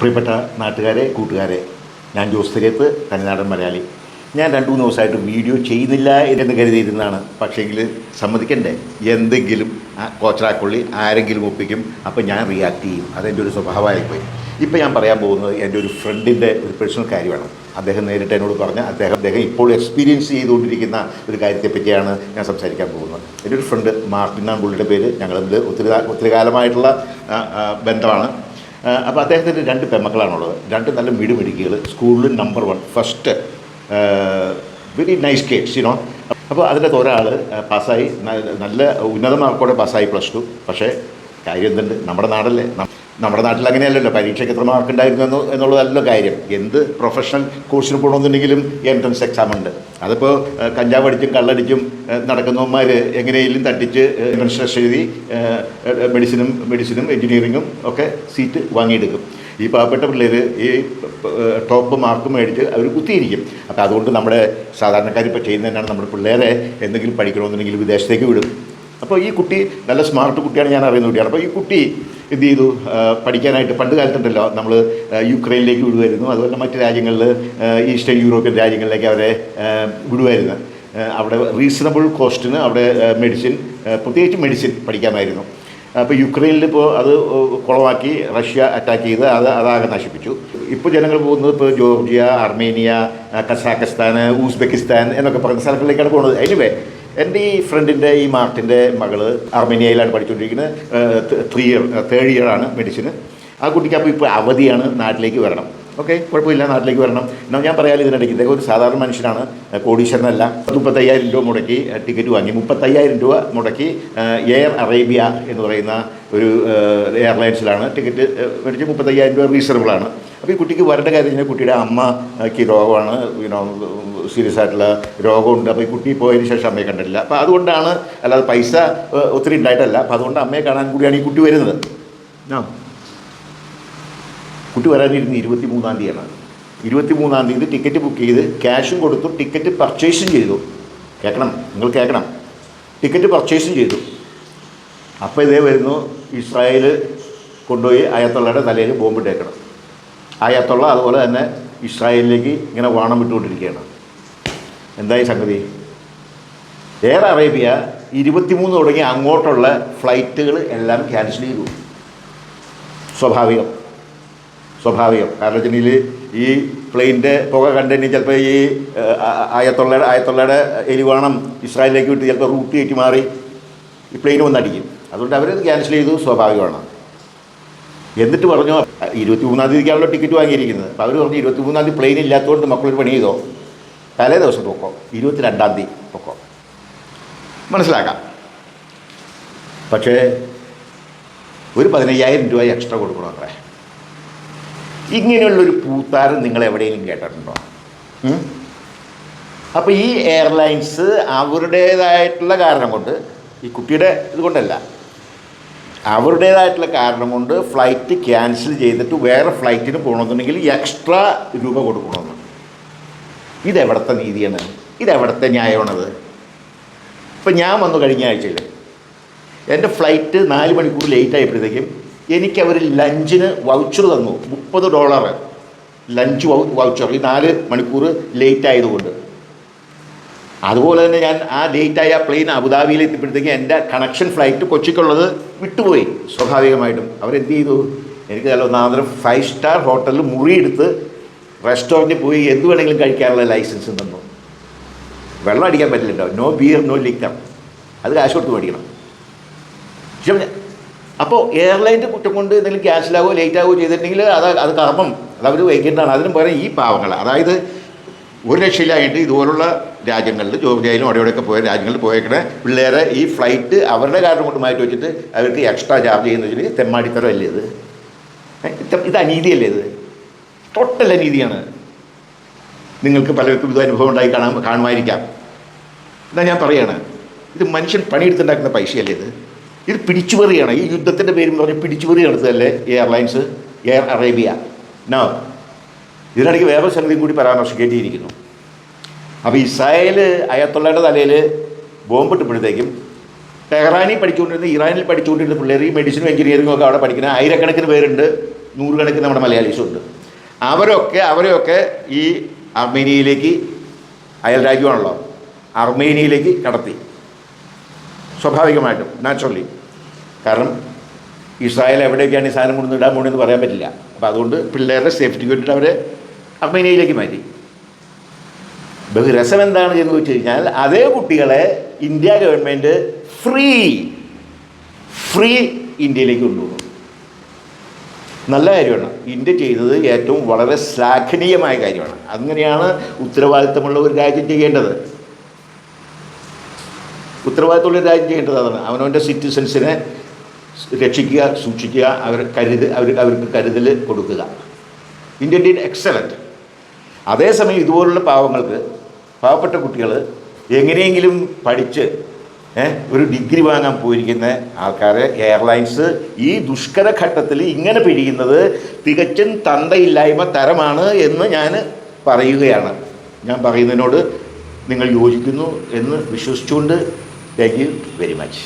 പ്രിയപ്പെട്ട നാട്ടുകാരെ, കൂട്ടുകാരെ, ഞാൻ ജോസ് തിരയത്ത്, തനിനാടൻ മലയാളി. ഞാൻ 2-3 ദിവസമായിട്ട് വീഡിയോ ചെയ്യുന്നില്ല എന്ന് കരുതിയിരുന്നതാണ്. പക്ഷേങ്കിൽ സമ്മതിക്കണ്ടേ, എന്തെങ്കിലും കോച്ചറാക്കൊള്ളി ആരെങ്കിലും ഒപ്പിക്കും, അപ്പോൾ ഞാൻ റിയാക്ട് ചെയ്യും. അതെൻ്റെ ഒരു സ്വഭാവമായിപ്പോയി. ഇപ്പോൾ ഞാൻ പറയാൻ പോകുന്നത് എൻ്റെ ഒരു ഫ്രണ്ടിൻ്റെ ഒരു പേഴ്സണൽ കാര്യമാണ്. അദ്ദേഹം നേരിട്ട് എന്നോട് പറഞ്ഞ അദ്ദേഹം ഇപ്പോൾ എക്സ്പീരിയൻസ് ചെയ്തുകൊണ്ടിരിക്കുന്ന ഒരു കാര്യത്തെപ്പറ്റിയാണ് ഞാൻ സംസാരിക്കാൻ പോകുന്നത്. എൻ്റെ ഒരു ഫ്രണ്ട് മാർട്ടിൻ എന്നാണ് പുള്ളിയുടെ പേര്. ഞങ്ങൾ ഒത്തിരി കാലമായിട്ടുള്ള ബന്ധമാണ്. അപ്പോൾ അദ്ദേഹത്തിൻ്റെ 2 പെൺമക്കളാണുള്ളത്. 2 നല്ല മിടുമിടുക്കികൾ, സ്കൂളിൽ number 1 first, very nice kids you know. അപ്പോൾ അതിനകത്ത് ഒരാൾ പാസ്സായി, നല്ല ഉന്നത മാർക്കോടെ പാസ്സായി +2. പക്ഷേ കാര്യം എന്തുണ്ട്, നമ്മുടെ നാട്ടിൽ അങ്ങനെയല്ലല്ലോ. പരീക്ഷയ്ക്ക് എത്ര മാർക്ക് ഉണ്ടായിരുന്നു എന്നുള്ളതല്ലോ കാര്യം. എന്ത് പ്രൊഫഷണൽ കോഴ്സിന് പോകണമെന്നുണ്ടെങ്കിലും എൻട്രൻസ് എക്സാം ഉണ്ട്. അതിപ്പോൾ കഞ്ചാവ് അടിച്ചും കള്ളടിച്ചും നടക്കുന്നവന്മാർ എങ്ങനെയെങ്കിലും തട്ടിച്ച് എൻട്രൻസ് ടെസ്റ്റ് എഴുതി മെഡിസിനും എഞ്ചിനീയറിങ്ങും ഒക്കെ സീറ്റ് വാങ്ങിയെടുക്കും. ഈ പാവപ്പെട്ട പിള്ളേർ ഈ ടോപ്പ് മാർക്ക് മേടിച്ച് അവർ കുത്തിയിരിക്കും. അപ്പോൾ അതുകൊണ്ട് നമ്മുടെ സാധാരണക്കാരിപ്പോൾ ചെയ്യുന്നതന്നെയാണ്, നമ്മുടെ പിള്ളേരെ എന്തെങ്കിലും പഠിക്കണമെന്നുണ്ടെങ്കിൽ വിദേശത്തേക്ക് വിടും. അപ്പോൾ ഈ കുട്ടി നല്ല സ്മാർട്ട് കുട്ടിയാണ്, ഞാൻ അറിയുന്ന കുട്ടിയാണ്. അപ്പോൾ ഈ കുട്ടി എന്ത് ചെയ്തു, പഠിക്കാനായിട്ട് പണ്ട് കാലത്തുണ്ടല്ലോ നമ്മൾ യുക്രൈനിലേക്ക് വിടുമായിരുന്നു, അതുപോലെ മറ്റ് രാജ്യങ്ങളിൽ ഈസ്റ്റേൺ യൂറോപ്യൻ രാജ്യങ്ങളിലേക്ക് അവരെ വിടുമായിരുന്നു. അവിടെ റീസണബിൾ കോസ്റ്റിന് അവിടെ പ്രത്യേകിച്ച് മെഡിസിൻ പഠിക്കാമായിരുന്നു. അപ്പോൾ യുക്രൈനിൽ ഇപ്പോൾ അത് കുളമാക്കി റഷ്യ അറ്റാക്ക് ചെയ്ത് അതാകെ നശിപ്പിച്ചു. ഇപ്പോൾ ജനങ്ങൾ പോകുന്നത് ഇപ്പോൾ ജോർജിയ, അർമേനിയ, കസാഖസ്ഥാൻ, ഉസ്ബെക്കിസ്ഥാൻ എന്നൊക്കെ പറയുന്ന സ്ഥലങ്ങളിലേക്കാണ് പോകുന്നത്. എനിവേ, എൻ്റെ ഈ ഫ്രണ്ടിൻ്റെ ഈ മാർട്ടിൻ്റെ മകള് അർമേനിയയിലാണ് പഠിച്ചുകൊണ്ടിരിക്കുന്നത്. 3rd ഇയറാണ് medicine. ആ കുട്ടിക്ക് അപ്പോൾ ഇപ്പോൾ അവധിയാണ്, നാട്ടിലേക്ക് വരണം. ഓക്കെ, കുഴപ്പമില്ല, നാട്ടിലേക്ക് വരണം. എന്നാൽ ഞാൻ പറയാമല്ലോ, ഇതിനിടയ്ക്ക് ഇദ്ദേഹം ഒരു സാധാരണ മനുഷ്യനാണ്, കോടീശ്വരനല്ല. 35,000 രൂപ മുടക്കി ടിക്കറ്റ് വാങ്ങി. 35,000 രൂപ മുടക്കി എയർ അറേബ്യ എന്ന് പറയുന്ന ഒരു എയർലൈൻസിലാണ് ടിക്കറ്റ് മേടിച്ച്. 35,000 രൂപ റീസണബിളാണ്. അപ്പോൾ ഈ കുട്ടിക്ക് വരേണ്ട കാര്യം കഴിഞ്ഞാൽ കുട്ടിയുടെ അമ്മയ്ക്ക് രോഗമാണ്, സീരിയസ് ആയിട്ടുള്ള രോഗമുണ്ട്. അപ്പോൾ ഈ കുട്ടി പോയതിന് ശേഷം അമ്മയെ കണ്ടിട്ടില്ല. അപ്പോൾ അതുകൊണ്ടാണ്, അല്ലാതെ പൈസ ഒത്തിരി ഉണ്ടായിട്ടല്ല. അപ്പോൾ അതുകൊണ്ട് അമ്മയെ കാണാൻ കൂടിയാണ് ഈ കുട്ടി വരുന്നത്. കുട്ടി വരാനിരുന്ന് 23-ാം തീയതിയാണ്. 23-ാം തീയതി ടിക്കറ്റ് ബുക്ക് ചെയ്ത് ക്യാഷും കൊടുത്തു, ടിക്കറ്റ് പർച്ചേസും ചെയ്തു. നിങ്ങൾ കേൾക്കണം, ടിക്കറ്റ് പർച്ചേസും ചെയ്തു. അപ്പോൾ ഇതേ വരുന്നു, ഇസ്രായേൽ കൊണ്ടുപോയി അയത്തുള്ളയുടെ തലയിൽ ബോംബിട്ടേക്കണം. അയത്തുള്ള അതുപോലെ തന്നെ ഇസ്രായേലിലേക്ക് ഇങ്ങനെ വാണം വിട്ടുകൊണ്ടിരിക്കുകയാണ്. എന്തായി സംഗതി? എയർ അറേബ്യ 23 തുടങ്ങി അങ്ങോട്ടുള്ള ഫ്ലൈറ്റുകൾ എല്ലാം ക്യാൻസൽ ചെയ്തു. സ്വാഭാവികം. കാരണം വെച്ചിട്ടുണ്ടെങ്കിൽ ഈ പ്ലെയിനിൻ്റെ പുക കണ്ടുകഴിഞ്ഞാൽ ചിലപ്പോൾ ഈ അയത്തുള്ളയുടെ എരിവാണം ഇസ്രായേലിലേക്ക് വിട്ട് ചിലപ്പോൾ റൂട്ട് കയറ്റി മാറി ഈ പ്ലെയിൻ വന്നടിക്കും. അതുകൊണ്ട് അവരത് ക്യാൻസൽ ചെയ്തു. സ്വാഭാവികമാണ്. എന്നിട്ട് പറഞ്ഞു 23-ാം തീയതിക്കാണല്ലോ ടിക്കറ്റ് വാങ്ങിയിരിക്കുന്നത്. അപ്പോൾ അവർ പറഞ്ഞു 23-ാം തീയതി പ്ലെയിൻ ഇല്ലാത്തതുകൊണ്ട് മക്കളൊരു പണി ചെയ്തോ, തലേ ദിവസം പൊക്കോ, 22-ാം തീയതി പൊക്കോ. മനസ്സിലാക്കാം. പക്ഷേ ഒരു 15,000 രൂപ എക്സ്ട്രാ കൊടുക്കണം അത്രേ. ഇങ്ങനെയുള്ളൊരു പൂത്താരം നിങ്ങൾ എവിടെയെങ്കിലും കേട്ടിട്ടുണ്ടോ? അപ്പോൾ ഈ എയർലൈൻസ് അവരുടേതായിട്ടുള്ള കാരണം കൊണ്ട്, ഈ കുട്ടിയുടെ ഇതുകൊണ്ടല്ല, അവരുടേതായിട്ടുള്ള കാരണം കൊണ്ട് ഫ്ലൈറ്റ് ക്യാൻസൽ ചെയ്തിട്ട് വേറെ ഫ്ലൈറ്റിന് പോകണമെന്നുണ്ടെങ്കിൽ എക്സ്ട്രാ രൂപ കൊടുക്കണമെന്ന്. ഇതെവിടുത്തെ നീതിയാണ്? ഇതെവിടുത്തെ ന്യായമാണത്? ഇപ്പം ഞാൻ വന്നു കഴിഞ്ഞ ആഴ്ചയിൽ എൻ്റെ ഫ്ലൈറ്റ് 4 മണിക്കൂർ ലേറ്റ് ആയപ്പോഴത്തേക്കും എനിക്കവർ ലഞ്ചിന് വൗച്ചർ തന്നു. $30 ലഞ്ച് വൗച്ചർ, ഈ 4 മണിക്കൂർ ലേറ്റ് ആയതുകൊണ്ട്. അതുപോലെ തന്നെ ഞാൻ ആ ലേറ്റായ പ്ലെയിൻ അബുദാബിയിൽ എത്തിയപ്പോഴത്തേക്കും എൻ്റെ കണക്ഷൻ ഫ്ലൈറ്റ് കൊച്ചിക്കുള്ളത് വിട്ടുപോയി. സ്വാഭാവികമായിട്ടും അവരെന്ത് ചെയ്തു, എനിക്ക് നല്ല ഒന്നാമതരം 5 സ്റ്റാർ ഹോട്ടലിൽ മുറിയെടുത്ത് റെസ്റ്റോറൻറ്റിൽ പോയി എന്ത് വേണമെങ്കിലും കഴിക്കാനുള്ള ലൈസൻസ് തന്നു. വെള്ളം അടിക്കാൻ പറ്റില്ലല്ലോ, നോ ബിയർ നോ ലിക്കർ, അത് കാശ് കൊടുത്ത് മേടിക്കണം. പക്ഷേ അപ്പോൾ എയർലൈൻ്റെ കുറ്റം കൊണ്ട് എന്തെങ്കിലും ക്യാൻസലാകുമോ ലേറ്റാകുമോ ചെയ്തിട്ടുണ്ടെങ്കിൽ അത് കർമ്മം, അതവർ വൈകേണ്ടതാണ്. അതിനും പകരം ഈ പാവങ്ങൾ, അതായത് ഒരു രക്ഷയിലായിട്ട് ഇതുപോലുള്ള രാജ്യങ്ങളിൽ, ജോർജിയയിലും അവിടെയൊക്കെ പോയ രാജ്യങ്ങളിൽ പോയേക്കണ പിള്ളേരെ ഈ ഫ്ലൈറ്റ് അവരുടെ കാരണം കൊണ്ട് മാറ്റി വെച്ചിട്ട് അവർക്ക് എക്സ്ട്രാ ചാർജ് ചെയ്യുന്ന വെച്ചിട്ട് തെമ്മാടിത്തരമല്ലേ ഇത്? ഇത് അനീതിയല്ലേ? ഇത് ടോട്ടൽ അനീതിയാണ്. നിങ്ങൾക്ക് പലർക്കും ഇത് അനുഭവം ഉണ്ടായി കാണുമായിരിക്കാം. എന്നാൽ ഞാൻ പറയുകയാണ്, ഇത് മനുഷ്യൻ പണിയെടുത്തുണ്ടാക്കുന്ന പൈസയല്ലേ ഇത് പിടിച്ചുപറിയാണ്. ഈ യുദ്ധത്തിൻ്റെ പേരും പറഞ്ഞ് പിടിച്ചുപറി നടത്തുകയല്ലേ എയർലൈൻസ്, എയർ അറേബ്യ. ഇതിനിടയ്ക്ക് വേറെ സംഗതിയും കൂടി പരാമർശിക്കേണ്ടിയിരിക്കുന്നു. അപ്പോൾ ഇസ്രായേൽ അയത്തുള്ളയുടെ തലയിൽ ബോംബിട്ടപ്പോഴത്തേക്കും ടെഹ്റാനിൽ പഠിച്ചുകൊണ്ടിരുന്ന, ഇറാനിൽ പഠിച്ചുകൊണ്ടിരുന്ന പിള്ളേർ, ഈ മെഡിസിനും എഞ്ചിനീയറിങ്ങും ഒക്കെ അവിടെ പഠിക്കുന്ന 1000കണക്കിന് പേരുണ്ട്. നൂറുകണക്കിന് നമ്മുടെ മലയാളീസുണ്ട്. അവരെയൊക്കെ ഈ അർമേനിയയിലേക്ക്, അയൽ രാജ്യമാണല്ലോ, അർമേനിയയിലേക്ക് കടത്തി. സ്വാഭാവികമായിട്ടും, നാച്ചുറലി. കാരണം ഇസ്രായേൽ എവിടെയൊക്കെയാണ് ഈ സാധനം കൊണ്ടു ഇടാൻ പോകണമെന്ന് പറയാൻ പറ്റില്ല. അപ്പോൾ അതുകൊണ്ട് പിള്ളേരുടെ സേഫ്റ്റിക്ക് വേണ്ടിയിട്ട് അവരെ അർമേനിയയിലേക്ക് മാറ്റി. ബഹുരസം എന്താണ് എന്ന് വെച്ച് കഴിഞ്ഞാൽ, അതേ കുട്ടികളെ ഇന്ത്യ ഗവൺമെൻറ് ഫ്രീ ഇന്ത്യയിലേക്ക് കൊണ്ടുപോകും. നല്ല കാര്യമാണ്. ഇന്ത്യ ചെയ്തത് ഏറ്റവും വളരെ ശ്ലാഘനീയമായ കാര്യമാണ്. അങ്ങനെയാണ് ഉത്തരവാദിത്തമുള്ള ഒരു രാജ്യം ചെയ്യേണ്ടത്. ഉത്തരവാദിത്തമുള്ള ഒരു രാജ്യം ചെയ്യേണ്ടത് അതാണ്. അവനവൻ്റെ സിറ്റിസൻസിനെ രക്ഷിക്കുക, സൂക്ഷിക്കുക, അവർക്ക് കരുതൽ കൊടുക്കുക. India did excellent. അതേസമയം ഇതുപോലുള്ള പാവപ്പെട്ട കുട്ടികൾ എങ്ങനെയെങ്കിലും പഠിച്ച് ഒരു ഡിഗ്രി വാങ്ങാൻ പോയിരിക്കുന്ന ആൾക്കാരെ എയർലൈൻസ് ഈ ദുഷ്കര ഘട്ടത്തിൽ ഇങ്ങനെ പിഴിയുന്നത് തികച്ചും തന്തയില്ലായ്മ തരമാണ് എന്ന് ഞാൻ പറയുകയാണ്. ഞാൻ പറയുന്നതിനോട് നിങ്ങൾ യോജിക്കുന്നു എന്ന് വിശ്വസിച്ചുകൊണ്ട് താങ്ക് യു വെരി മച്ച്.